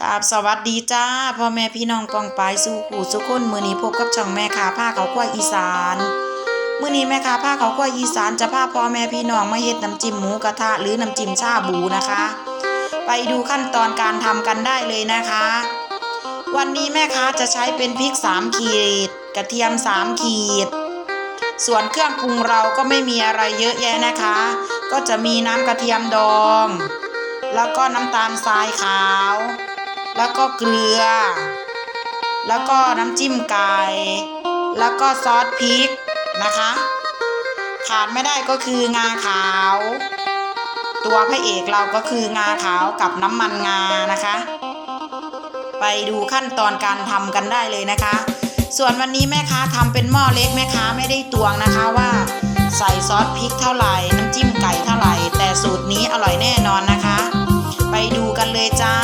กราบสวัสดีจ้าพ่อแม่พี่น้องปองปายสู่ขู่สุคนมื้อนี้พบกับช่องแม่ค้าผ้าเขาวคั่วอีสานมื้อนี้แม่ค้าผ้าเขาวคั่วอีสานจะพาพ่อแม่พี่น้องมาเฮ็ดน้ำจิ้มหมูกระทะหรือน้ำจิ้มชาบูนะคะ ไปดูขั้นตอนการทำกันได้เลยนะคะ วันนี้แม่ค้าจะใช้เป็นพริก3ขีดกระเทียม3ขีดส่วนเครื่องปรุงเราก็ไม่มีอะไรเยอะแยะนะคะ ก็จะมีน้ำกระเทียมดองแล้วก็น้ำตาลทรายขาวแล้วก็เกลือแล้วก็น้ำจิ้มไก่แล้วก็ซอสพริกนะคะขาดไม่ได้ก็คืองาขาวตัวพระเอกเราก็คืองาขาวกับน้ำมันงานะคะไปดูขั้นตอนการทำกันได้เลยนะคะส่วนวันนี้แม่ค้าทำเป็นหม้อเล็กแม่ค้าไม่ได้ตวงนะคะว่าใส่ซอสพริกเท่าไหร่น้ำจิ้มไก่เท่าไหร่แต่สูตรนี้อร่อยแน่นอนนะคะไปดูกันเลยจ้า